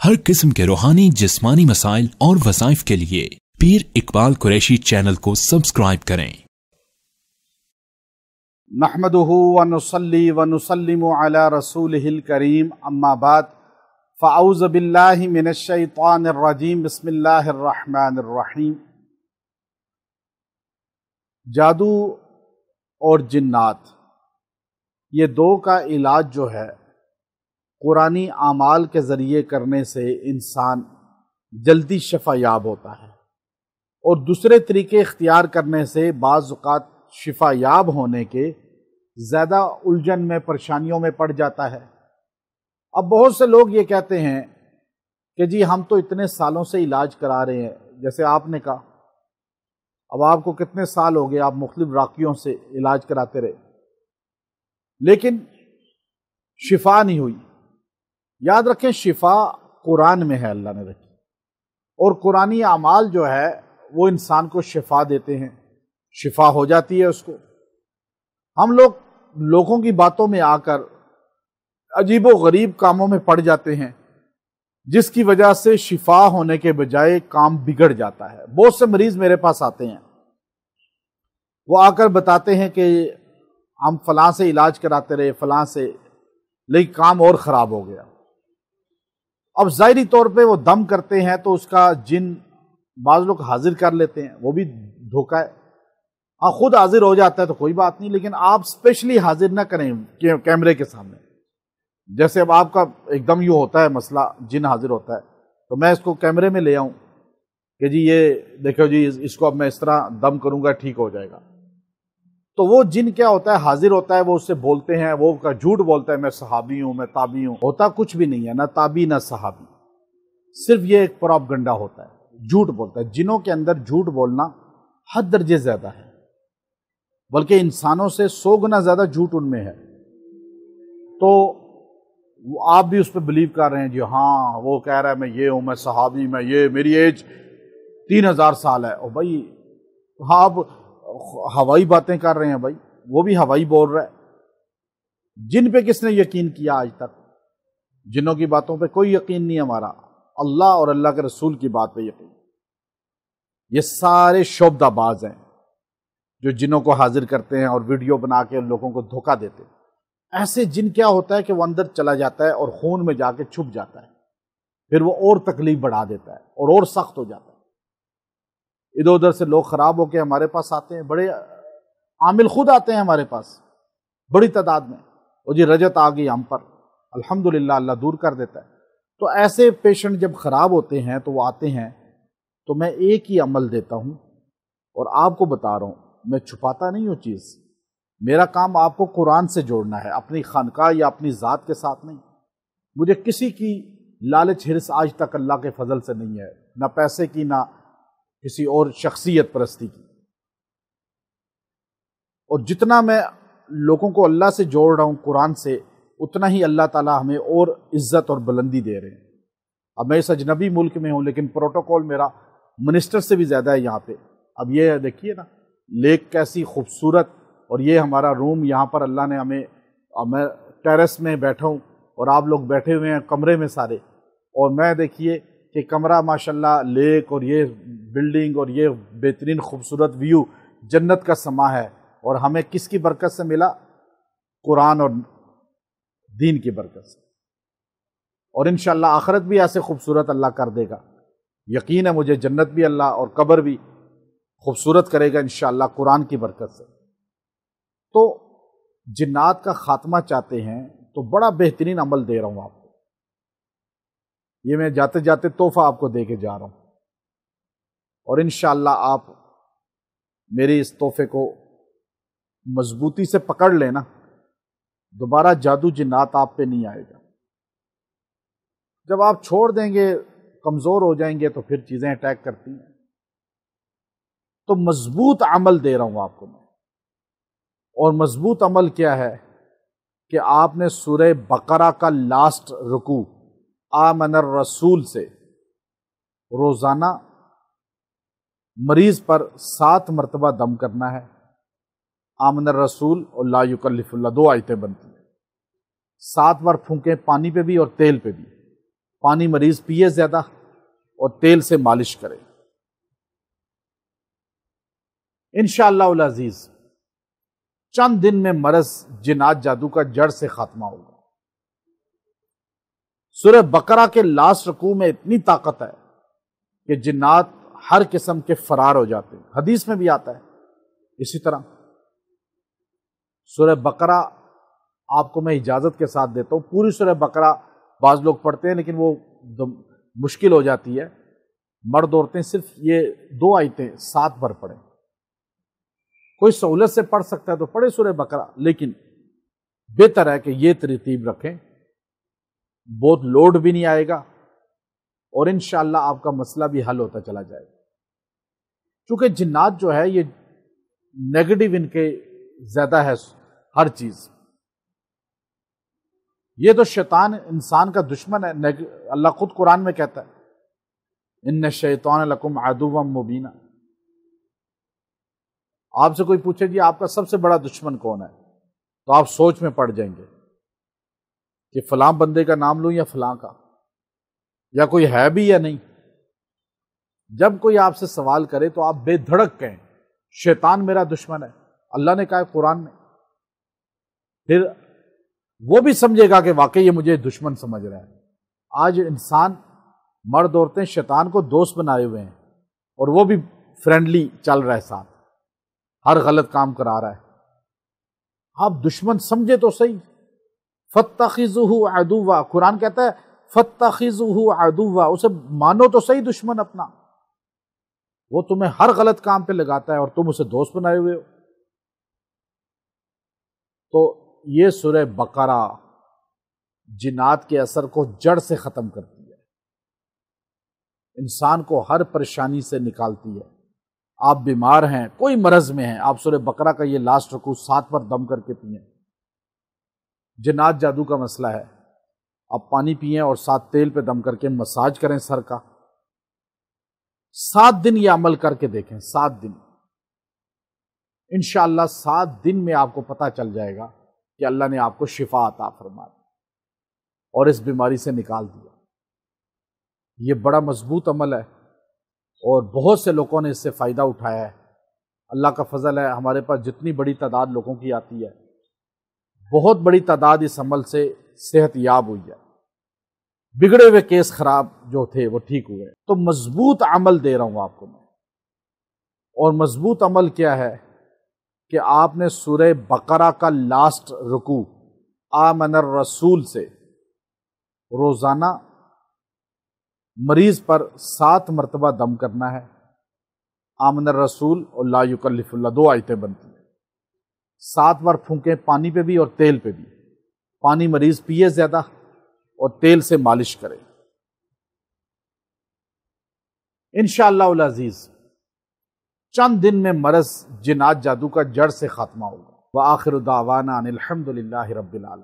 हर किस्म के रूहानी जिस्मानी मसाइल और वज़ाइफ के लिए पीर इकबाल कुरैशी चैनल को सब्सक्राइब करें। नहमदुहु व नुसल्ली व नुसल्लिमु अला रसूलिहिल करीम, अम्मा बाद, फ़अऊज़ु बिल्लाहि मिनश शैतानिर रजीम, बिस्मिल्लाहिर रहमानिर रहीम। जादू और जिन्नात, ये दो का इलाज जो है कुरानी आमाल के ज़रिए करने से इंसान जल्दी शफा याब होता है, और दूसरे तरीके इख्तियार करने से बाज़ औक़ात शिफा याब होने के ज़्यादा उलझन में, परेशानियों में पड़ जाता है। अब बहुत से लोग ये कहते हैं कि जी हम तो इतने सालों से इलाज करा रहे हैं, जैसे आपने कहा, अब आपको कितने साल हो गए, आप मुख्तलिफ राकियों से इलाज कराते रहे, लेकिन शिफा नहीं हुई। याद रखें, शिफा कुरान में है, अल्लाह ने रखी, और कुरानी अमाल जो है वो इंसान को शिफा देते हैं, शिफा हो जाती है उसको। हम लोग लोगों की बातों में आकर अजीबो गरीब कामों में पड़ जाते हैं, जिसकी वजह से शिफा होने के बजाय काम बिगड़ जाता है। बहुत से मरीज मेरे पास आते हैं, वो आकर बताते हैं कि हम फलां से इलाज कराते रहे, फलां से, लेकिन काम और ख़राब हो गया। अब ज़ाहिरी तौर पे वो दम करते हैं तो उसका जिन बाज़ लोग हाजिर कर लेते हैं, वो भी धोखा है। हाँ, खुद हाजिर हो जाता है तो कोई बात नहीं, लेकिन आप स्पेशली हाजिर ना करें कैमरे के सामने। जैसे अब आपका एकदम यूँ होता है मसला, जिन हाजिर होता है, तो मैं इसको कैमरे में ले आऊँ कि जी ये देखो जी, इसको अब मैं इस तरह दम करूँगा, ठीक हो जाएगा। तो वो जिन क्या होता है, हाजिर होता है, वो उससे बोलते हैं, वो का झूठ बोलता है, मैं सहाबी हूँ, मैं ताबी हूँ। होता कुछ भी नहीं है, ना ताबी ना सहाबी, सिर्फ ये एक प्रोपगंडा होता है, झूठ बोलता है। जिनों के अंदर झूठ बोलना हद दर्जे ज़्यादा है, बल्कि इंसानों से 100 गुना ज़्यादा झूठ उनमें है। तो आप भी उस पर बिलीव कर रहे हैं जी, हाँ वो कह रहा है मैं ये हूँ, मैं सहाबी, मैं ये, मेरी एज 3000 साल है। और भाई हाँ, आप हवाई बातें कर रहे हैं भाई, वो भी हवाई बोल रहा है। जिन पे किसने यकीन किया आज तक? जिनों की बातों पे कोई यकीन नहीं हमारा, अल्लाह और अल्लाह के रसूल की बात पे यकीन। ये सारे शोबदाबाज हैं जो जिनों को हाजिर करते हैं और वीडियो बना के लोगों को धोखा देते हैं। ऐसे जिन क्या होता है कि वो अंदर चला जाता है और खून में जाके छुप जाता है, फिर वो और तकलीफ बढ़ा देता है और सख्त हो जाता है। इधर उधर से लोग खराब होके हमारे पास आते हैं, बड़े आमिल खुद आते हैं हमारे पास बड़ी तादाद में, और जी रजत आ गई हम पर, अल्हम्दुलिल्लाह अल्लाह दूर कर देता है। तो ऐसे पेशेंट जब खराब होते हैं तो वो आते हैं, तो मैं एक ही अमल देता हूँ और आपको बता रहा हूँ, मैं छुपाता नहीं हूँ चीज़। मेरा काम आपको कुरान से जोड़ना है, अपनी खानका या अपनी ज़ात के साथ नहीं। मुझे किसी की लालच हिर्स आज तक अल्लाह के फजल से नहीं है, ना पैसे की, ना किसी और शख्सियत परस्ती की। और जितना मैं लोगों को अल्लाह से जोड़ रहा हूँ कुरान से, उतना ही अल्लाह ताला हमें और इज्जत और बुलंदी दे रहे हैं। अब मैं इस अजनबी मुल्क में हूँ, लेकिन प्रोटोकॉल मेरा मिनिस्टर से भी ज़्यादा है यहाँ पे। अब ये देखिए ना, लेक कैसी खूबसूरत, और ये हमारा रूम, यहाँ पर अल्लाह ने हमें, मैं टेरेस में बैठा हूँ और आप लोग बैठे हुए हैं कमरे में सारे, और मैं देखिए कि कमरा माशाल्लाह, लेक और ये बिल्डिंग और ये बेहतरीन खूबसूरत व्यू जन्नत का समा है। और हमें किसकी बरकत से मिला? कुरान और दीन की बरकत से। और इंशाअल्लाह आखिरत भी ऐसे खूबसूरत अल्लाह कर देगा, यकीन है मुझे। जन्नत भी अल्लाह और कब्र भी खूबसूरत करेगा इंशाअल्लाह कुरान की बरकत से। तो जिन्नात का खात्मा चाहते हैं तो बड़ा बेहतरीन अमल दे रहा हूँ आपको। ये मैं जाते जाते तोहफा आपको दे के जा रहा हूँ, और इंशाअल्लाह आप मेरे इस तोहफे को मजबूती से पकड़ लेना, दोबारा जादू जिन्नात आप पे नहीं आएगा। जब आप छोड़ देंगे, कमजोर हो जाएंगे, तो फिर चीजें अटैक करती हैं। तो मजबूत अमल दे रहा हूं आपको मैं, और मजबूत अमल क्या है कि आपने सूरह बकरा का लास्ट रुकू आमनर रसूल से रोजाना मरीज पर 7 मरतबा दम करना है। आमनर रसूल और ला युकल्लिफुल्लाह 2 आयतें बनती हैं। 7 बार फूंके, पानी पे भी और तेल पे भी, پانی مریض پیے زیادہ اور تیل سے مالش کرے۔ انشاءاللہ العزیز چند دن میں مرض جنات جادو کا جڑ سے خاتمہ ہوگا۔ سورہ بقرہ کے لاسٹ رکوع میں اتنی طاقت ہے کہ جنات ہر قسم کے فرار ہو جاتے ہیں، حدیث میں بھی آتا ہے۔ اسی طرح سورہ بقرہ آپ کو میں اجازت کے ساتھ دیتا ہوں، پوری سورہ بقرہ بعض لوگ پڑھتے ہیں لیکن وہ مشکل ہو جاتی ہے، مرد عورتیں صرف یہ 2 آیتیں 7 بار پڑھیں۔ کوئی سہولت سے پڑھ سکتا ہے تو پڑھے سورہ بقرہ، لیکن بہتر ہے کہ یہ ترتیب رکھیں، بہت لوڈ بھی نہیں آئے گا اور انشاءاللہ آپ کا مسئلہ بھی حل ہوتا چلا جائے گا۔ چونکہ جنات جو ہے یہ نیگیٹو ان کے زیادہ ہے ہر چیز، یہ تو شیطان انسان کا دشمن ہے، اللہ خود قرآن میں کہتا ہے ان الشیطان لکم عدو مبین۔ آپ سے کوئی پوچھے جی آپ کا سب سے بڑا دشمن کون ہے تو آپ سوچ میں پڑ جائیں گے کہ فلاں بندے کا نام لوں یا فلاں کا، یا کوئی ہے بھی یا نہیں۔ جب کوئی آپ سے سوال کرے تو آپ بے دھڑک کہیں شیطان میرا دشمن ہے، اللہ نے کہا ہے قرآن میں، پھر وہ بھی سمجھے گا کہ واقعی یہ مجھے دشمن سمجھ رہا ہے۔ آج انسان مرد عورتیں شیطان کو دوست بنائے ہوئے ہیں اور وہ بھی فرینڈلی چل رہا ہے، ساتھ ہر غلط کام کرا رہا ہے۔ آپ دشمن سمجھے تو صحیح، فَاتَّخِذُوهُ عَدُوًّا، قرآن کہتا ہے فَاتَّخِذُوهُ عَدُوًّا، اسے مانو تو صحیح دشمن اپنا، وہ تمہیں ہر غلط کام پہ لگاتا ہے اور تم اسے دوست بنائے ہوئے ہو۔ تو یہ سورہ بقرہ جنات کے اثر کو جڑ سے ختم کرتی ہے، انسان کو ہر پریشانی سے نکالتی ہے۔ آپ بیمار ہیں، کوئی مرض میں ہیں، آپ سورہ بقرہ کا یہ لاسٹ رکوع 7 پر دم کر کے پئیں۔ جنات جادو کا مسئلہ ہے، آپ پانی پئیں اور ساتھ تیل پہ دم کر کے مساج کریں سر کا، 7 دن یہ عمل کر کے دیکھیں، 7 دن انشاءاللہ 7 دن میں آپ کو پتہ چل جائے گا کہ اللہ نے آپ کو شفا عطا فرما دی اور اس بیماری سے نکال دیا۔ یہ بڑا مضبوط عمل ہے اور بہت سے لوگوں نے اس سے فائدہ اٹھایا ہے۔ اللہ کا فضل ہے، ہمارے پاس جتنی بڑی تعداد لوگوں کی آتی ہے، بہت بڑی تعداد اس عمل سے صحت یاب ہوئی ہے، بگڑے ہوئے کیس خراب جو تھے وہ ٹھیک ہوئے۔ تو مضبوط عمل دے رہا ہوں آپ کو میں، اور مضبوط عمل کیا ہے کہ آپ نے سورہ بقرہ کا لاسٹ رکوع آمن الرسول سے روزانہ مریض پر 7 مرتبہ دم کرنا ہے۔ آمن الرسول اور لا یکلف اللہ 2 آیتیں بنتی ہیں، 7 بار پھونکیں، پانی پہ بھی اور تیل پہ بھی، پانی مریض پیے زیادہ اور تیل سے مالش کرے۔ انشاءاللہ العزیز چند دن میں مرض جنات جادو کا جڑ سے خاتمہ ہوگا۔ وآخر دعوانا ان الحمد للہ رب العالمین۔